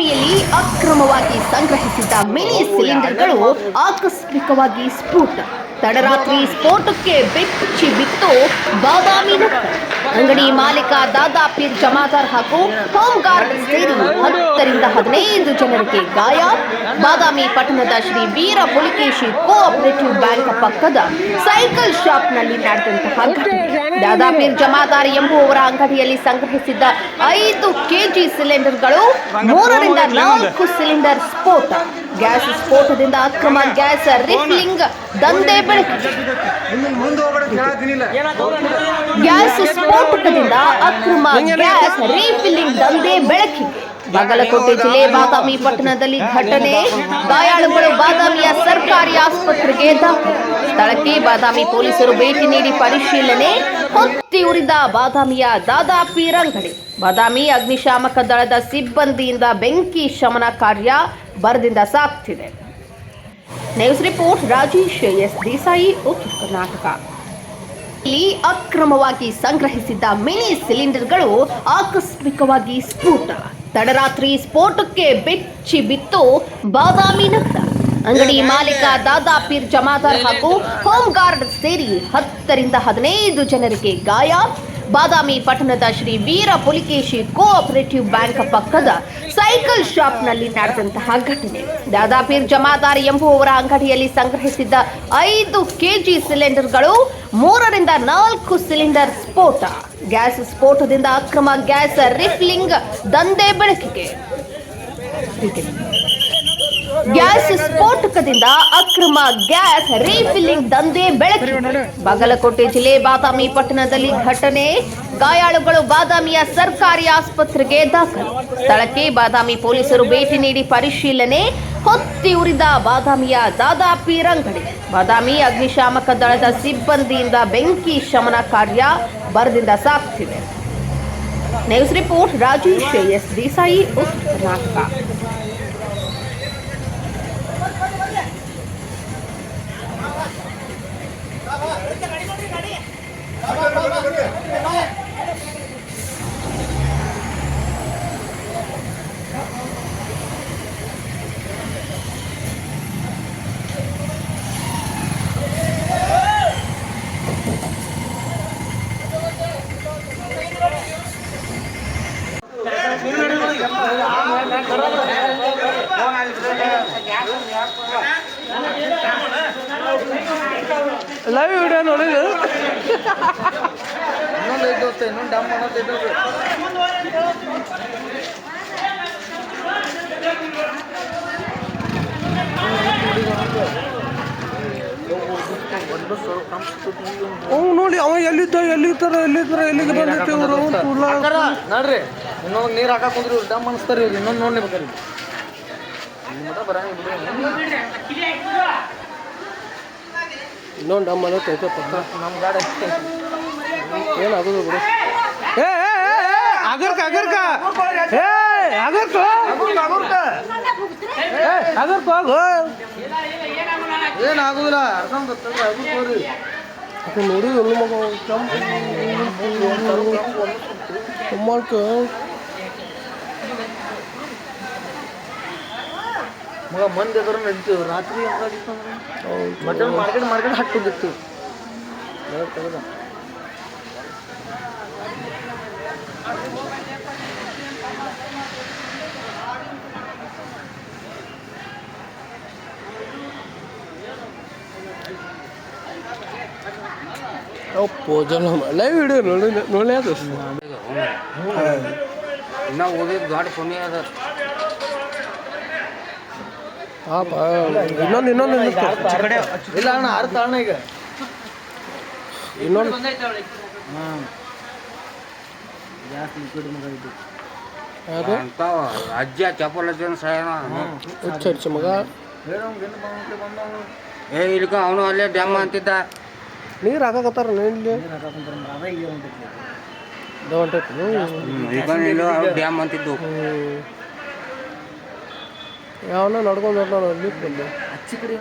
ಬಾದಾಮಿಯಲ್ಲಿ ಅಕ್ರಮವಾಗಿ ಸಂಗ್ರಹಿಸಿದ್ದ ಮಿನಿ ಸಿಲಿಂಡರ್ಗಳು ಆಕಸ್ಮಿಕವಾಗಿ ಸ್ಫೋಟ. ತಡರಾತ್ರಿ ಸ್ಫೋಟಕ್ಕೆ ಬೆಚ್ಚಿ ಬಿತ್ತು ಬಾದಾಮಿ ನಗರ. ಅಂಗಡಿ ಮಾಲೀಕ ದಾದಾ ಪೀರ್ ಜಮಾದಾರ್ ಹಾಗೂ ಹೋಮ್ ಗಾರ್ಡ್ ಸೇರಿ 10ರಿಂದ 15 ಜನರಿಗೆ ಗಾಯ. ಬಾದಾಮಿ ಪಟ್ಟಣದ ಶ್ರೀ ವೀರ ಪುಲಿಕೇಶಿ ಕೋಆಪರೇಟಿವ್ ಬ್ಯಾಂಕ್ ಪಕ್ಕದ ಸೈಕಲ್ ಶಾಪ್ನಲ್ಲಿ ನಡೆದಂತಹ ಘಟನೆ. ದಾದಾ ಪೀರ್ ಜಮಾದಾರ್ ಎಂಬುವವರ ಅಂಗಡಿಯಲ್ಲಿ ಸಂಗ್ರಹಿಸಿದ್ದ 5 ಕೆಜಿ ಸಿಲಿಂಡರ್ಗಳು 3ರಿಂದ 4 ಸಿಲಿಂಡರ್ ಸ್ಫೋಟ. ಗ್ಯಾಸ್ ಸ್ಫೋಟದಿಂದ ಅಕ್ರಮ ಗ್ಯಾಸ್ ರಿಫಿಲ್ಲಿಂಗ್ ದಂಧೆ ಬೆಳಕಿದೆ. ಗ್ಯಾಸ್ ಸ್ಫೋಟದಿಂದ ಅಕ್ರಮ ಗ್ಯಾಸ್ ರೀಫಿಲ್ಲಿಂಗ್ ದಂಧೆ ಬೆಳಕಿಗೆ. ಬಾಗಲಕೋಟೆ ಜಿಲ್ಲೆ ಬಾದಾಮಿ ಪಟ್ಟಣದಲ್ಲಿ ಘಟನೆ. ಗಾಯಾಳುಗಳು ಬಾದಾಮಿಯ ಸರ್ಕಾರಿ ಆಸ್ಪತ್ರೆಗೆ ದಾಖಲು. ಸ್ಥಳಕ್ಕೆ ಬಾದಾಮಿ ಪೊಲೀಸರು ಭೇಟಿ ನೀಡಿ ಪರಿಶೀಲನೆ. ಹೊತ್ತಿ ಉರಿದ ಬಾದಾಮಿಯ ದಾದಾ ಪೀರ್ ಅಂಗಡಿ. ಬಾದಾಮಿ ಅಗ್ನಿಶಾಮಕ ದಳದ ಸಿಬ್ಬಂದಿಯಿಂದ ಬೆಂಕಿ ಶಮನ ಕಾರ್ಯ ಭರದಿಂದ ಸಾಗ್ತಿದೆ. News report Rajesh S Desai, Uttara Karnataka. ಇಲ್ಲಿ ಅಕ್ರಮವಾಗಿ ಸಂಗ್ರಹಿಸಿದ್ದ ಮಿನಿ ಸಿಲಿಂಡರ್ಗಳು ಆಕಸ್ಮಿಕವಾಗಿ ಸ್ಫೋಟ. ತಡರಾತ್ರಿ ಸ್ಫೋಟಕ್ಕೆ ಬೆಚ್ಚಿ ಬಿತ್ತು ಬಾದಾಮಿ ನಗರ. ಅಂಗಡಿ ಮಾಲೀಕ ದಾದಾ ಪೀರ್ ಜಮಾದಾರ್ ಹಾಗೂ ಹೋಮ್ ಗಾರ್ಡ್ ಸೇರಿ 10ರಿಂದ 15 ಜನರಿಗೆ ಗಾಯ. ಬಾದಾಮಿ ಪಟ್ಟಣದ ಶ್ರೀ ವೀರ ಪುಲಿಕೇಶಿ ಕೋಆಪರೇಟಿವ್ ಬ್ಯಾಂಕ್ ಪಕ್ಕದ ಸೈಕಲ್ ಶಾಪ್ನಲ್ಲಿ ನಡೆದಂತಹ ಘಟನೆ. ದಾದಾ ಪೀರ್ ಜಮಾದಾರ್ ಎಂಬುವವರ ಅಂಗಡಿಯಲ್ಲಿ ಸಂಗ್ರಹಿಸಿದ್ದ 5 ಕೆಜಿ ಸಿಲಿಂಡರ್ಗಳು 3ರಿಂದ 4 ಸಿಲಿಂಡರ್ ಸ್ಫೋಟ. ಗ್ಯಾಸ್ ಸ್ಫೋಟದಿಂದ ಅಕ್ರಮ ಗ್ಯಾಸ್ ರಿಫಿಲ್ಲಿಂಗ್ ದಂಧೆ ಬೆಳಕಿಗೆ. ಗ್ಯಾಸ್ ಸ್ಫೋಟಕದಿಂದ ಅಕ್ರಮ ಗ್ಯಾಸ್ ರೀಫಿಲ್ಲಿಂಗ್ ದಂಧೆ ಬೆಳಕಿದೆ. ಬಾಗಲಕೋಟೆ ಜಿಲ್ಲೆ ಬಾದಾಮಿ ಪಟ್ಟಣದಲ್ಲಿ ಘಟನೆ. ಗಾಯಾಳುಗಳು ಬಾದಾಮಿಯ ಸರ್ಕಾರಿ ಆಸ್ಪತ್ರೆಗೆ ದಾಖಲು. ಸ್ಥಳಕ್ಕೆ ಬಾದಾಮಿ ಪೊಲೀಸರು ಭೇಟಿ ನೀಡಿ ಪರಿಶೀಲನೆ. ಹೊತ್ತಿ ಉರಿದ ಬಾದಾಮಿಯ ದಾದಾ ಪೀರ್ ಅಂಗಡಿ. ಬಾದಾಮಿ ಅಗ್ನಿಶಾಮಕ ದಳದ ಸಿಬ್ಬಂದಿಯಿಂದ ಬೆಂಕಿ ಶಮನ ಕಾರ್ಯ ಭರದಿಂದ ಸಾಗ್ತಿದೆ. News report Rajesh S Desai, Uttara Karnataka. Live video ನೋಡಿದ್ರು. ನೋಡಿ ಅವ ಎಲ್ಲಿಗೆ ಬಂದಿತ್ತು ಇವರು ನೋಡ್ರಿ. ಇನ್ನೊಂದು ನೀರು ಹಾಕಕ್ ಕುಂದ್ರಿ ಇವ್ರು ಡಮ್ ಅನಿಸ್ತಾರೆ. ಇವ್ರು ಇನ್ನೊಂದು ನೋಡಿ ಬೇಕಾರೆ ಇನ್ನೊಂದು ಡಮ್ ಅನ್ನತ್ತೆ ಪಕ್ಕ ನಮ್ಮ ಗಾಡಿ ಏನಾಗೋದು ಬಿಡು. ಏನಾಗುದಿಲ್ಲ ನೋಡಿ ಎಲ್ಲ ಮಗ ಮಂದಿ ಎದುರು ನಡೀತೀವಿ. ರಾತ್ರಿ ಮಟನ್ ಮಾರ್ಕೆಟ್ ಹಾಕೊಂಡಿತ್ತು. ತೆಗೆದ ಜನ ಲೈವ್ ವಿಡಿಯೋ ನೋಡಿ ಅದು ಇನ್ನ ಓದಿದ ದೊಡ್ಡ ಪುಣ್ಯ ಅದ. ಇನ್ನೊಂದು ಇಲ್ಲ ಅಣ್ಣ ಅರ್ಥ ಅಣ್ಣ ಈಗ ಇನ್ನೊಂದು ಅಜ್ಜ ಚಪ್ಪಲ್ ಮಗ ಇಲ್ಕ ಅವನು ಅಲ್ಲೇ ಡ್ಯಾಮ್ ಅಂತಿದ್ದ. ನೀರು ಹಾಕಕತ್ತಾರ ಇಲ್ಲಿ ಡ್ಯಾಮ್ ಅಂತಿದ್ದು. ಯಾವನ ನಡ್ಕೊಂಡು ಅಲ್ಲಿ ಅಚ್ಚಿ ಕಡೆ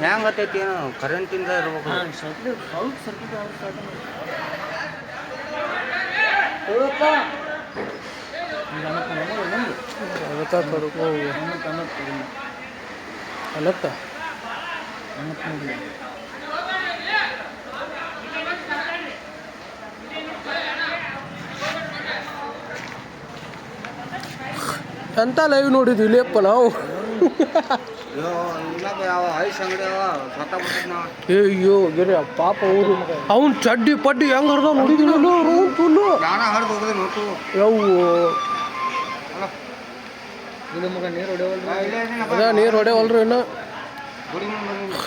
ಹೆಂಗತೈತಿ ಕರೆಂಟಿಂದ ಇರ್ಬೇಕು. ಅಲ್ಲತ್ತ ಎಂತ ಲೈವ್ ನೋಡಿದ್ವಿ ಇಲ್ಲಪ್ಪ ನಾವು ಇನ್ನೊಬ್ಬ ಯಾವ ಐಸ್ ಅಂಗಡಿ ಅವ ಸ್ವತಃ ಬಿಟ್ಟಿದ್ ನಾವು ಅಯ್ಯೋ ಗಿರಿ ಪಾಪ ಅವರು ಅವ್ನು ಚಡ್ಡಿ ಪಡ್ಡಿ ಹೆಂಗ್ ಹರ್ದ ನೋಡಿದಿಲ್ಲ ಫುಲ್ಲು ನಾನ ಹರಿದು ಹೋಗದೆ ನೋಟು ಯವು ನೀರು ಅದ ನೀರು ಹೊಡೆವಲ್ರಿ ಇನ್ನು ಗುಡಿ ಮುಂದೆ ಬಂದಿನಿ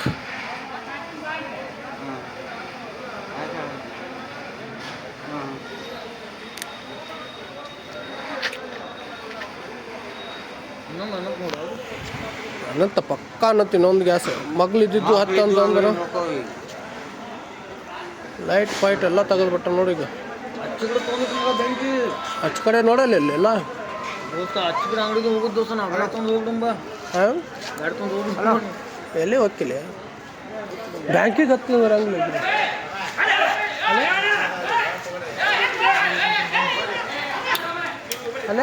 ಅನ್ನಂತ ಪಕ್ಕ ಅನ್ನತ್ತ ಇನ್ನೊಂದು ಗ್ಯಾಸ್ ಮಗ್ಲಿದ್ದು ಹತ್ತು ಅಂತಂದ್ರೆ ಲೈಟ್ ಫೈಟ್ ಎಲ್ಲ ತೆಗೆದ್ಬಿಟ್ಟ ನೋಡಿ ಈಗ ಹಚ್ಚ ಕಡೆ ನೋಡಲ್ಲ ಇಲ್ಲೆಲ್ಲ ಅಂಗಡಿಗೆ ಹೋಗುದು ದೋಸ್ತ ನಾವು ಗಾಡಿ ತೊಗೊಂಡು ಹೋಗ್ಬಿಡುಂಬ ಹಾಂ ಗಾಡಿ ತೊಗೊಂಡು ಹೋಗ್ಬಿಡು ಎಲ್ಲಿ ಹೋಗಿಲ್ಲ ಬ್ಯಾಂಕಿಗೆ ಹತ್ತಿದ್ರೆ ಹಂಗಿಲ್ಲ ಅಲ್ಲ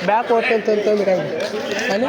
ಬ್ಯಾಕ್ ಹೋಗ್ತಂತಂದ್ರೆ ಅಲ್ಲ